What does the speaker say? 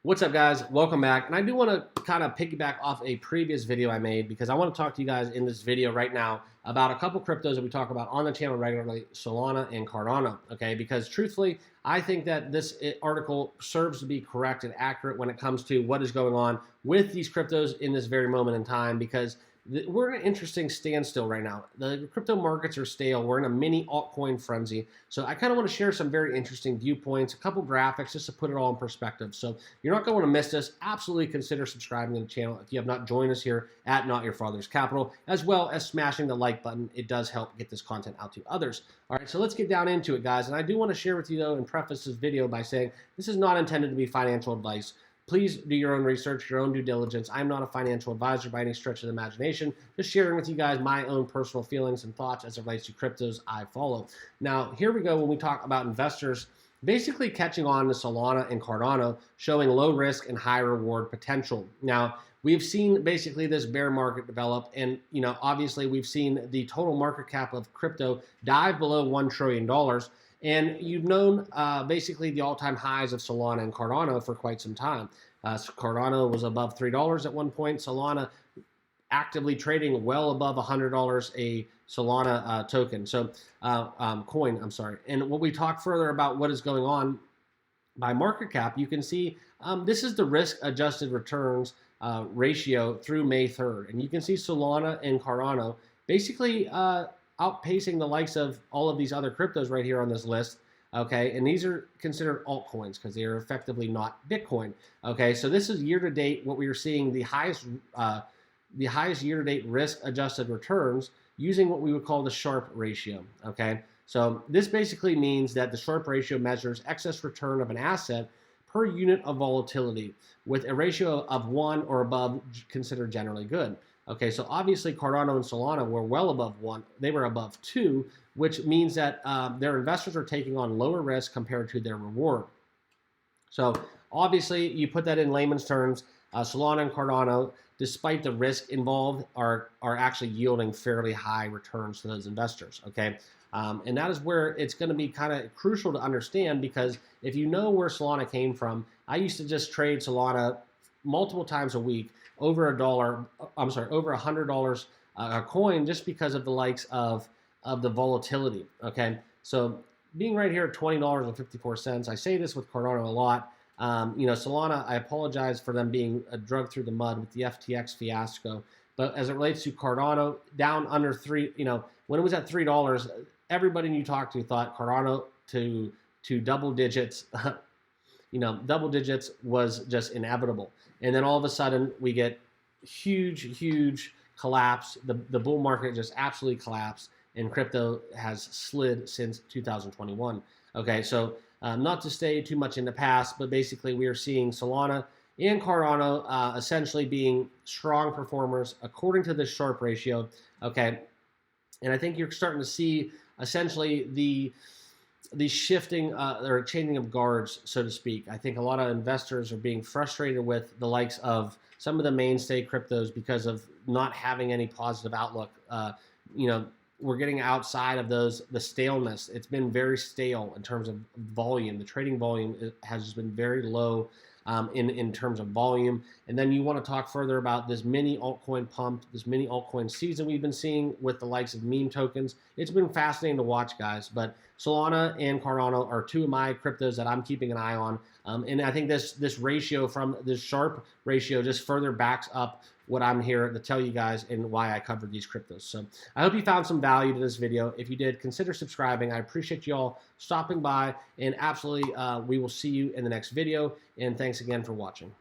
What's up, guys? Welcome back. And I do want to kind of piggyback off a previous video I made because I want to talk to you guys in this video right now about a couple cryptos that we talk about on the channel regularly, Solana and Cardano, okay? Because truthfully, I think that this article serves to be correct and accurate when it comes to what is going on with these cryptos in this very moment in time, because we're in an interesting standstill right now. The crypto markets are stale. We're in a mini altcoin frenzy. So I kind of want to share some very interesting viewpoints, a couple graphics, just to put it all in perspective. So you're not going to want to miss this. Absolutely consider subscribing to the channel if you have not joined us here at Not Your Father's Capital, as well as smashing the like button. It does help get this content out to others. All right, so let's get down into it, guys. And I do want to share with you, though, and preface this video by saying this is not intended to be financial advice. Please do your own research, your own due diligence. I'm not a financial advisor by any stretch of the imagination. Just sharing with you guys my own personal feelings and thoughts as it relates to cryptos I follow. Now, here we go when we talk about investors basically catching on to Solana and Cardano, showing low risk and high reward potential. Now, we've seen basically this bear market develop, and obviously we've seen the total market cap of crypto dive below $1 trillion. And you've known basically the all-time highs of Solana and Cardano for quite some time. So Cardano was above $3 at one point. Solana actively trading well above $100 a Solana token. So coin, I'm sorry. And when we talk further about what is going on by market cap, you can see this is the risk-adjusted returns ratio through May 3rd. And you can see Solana and Cardano basically outpacing the likes of all of these other cryptos right here on this list, okay? And these are considered altcoins because they are effectively not Bitcoin, okay? So this is year-to-date what we are seeing, the highest year-to-date risk-adjusted returns using what we would call the Sharpe ratio, okay? So this basically means that the Sharpe ratio measures excess return of an asset per unit of volatility, with a ratio of 1 or above considered generally good. Okay, so obviously Cardano and Solana were well above 1. They were above 2, which means that their investors are taking on lower risk compared to their reward. So obviously, you put that in layman's terms, Solana and Cardano, despite the risk involved, are actually yielding fairly high returns to those investors, okay? And that is where it's going to be kind of crucial to understand, because if you know where Solana came from, I used to just trade Solana multiple times a week, over $100 a coin, just because of the likes of the volatility, okay? So being right here at $20.54, I say this with Cardano a lot. Solana, I apologize for them being dragged through the mud with the FTX fiasco, but as it relates to Cardano, down under $3, when it was at $3, everybody you talked to thought Cardano to double digits, double digits was just inevitable. And then all of a sudden we get huge collapse. The bull market just absolutely collapsed, and crypto has slid since 2021. Okay, so not to stay too much in the past, but basically we are seeing Solana and Cardano essentially being strong performers according to this Sharpe ratio. Okay, and I think you're starting to see essentially the shifting or changing of guards, so to speak. I think a lot of investors are being frustrated with the likes of some of the mainstay cryptos because of not having any positive outlook. We're getting outside of the staleness. It's been very stale in terms of volume. The trading volume has been very low in terms of volume. And then you want to talk further about this mini altcoin pump, this mini altcoin season we've been seeing with the likes of meme tokens. It's been fascinating to watch, guys. But Solana and Cardano are two of my cryptos that I'm keeping an eye on. And I think this ratio from this Sharpe ratio just further backs up what I'm here to tell you guys and why I covered these cryptos. So I hope you found some value to this video. If you did, consider subscribing. I appreciate you all stopping by, and absolutely we will see you in the next video. And thanks again for watching.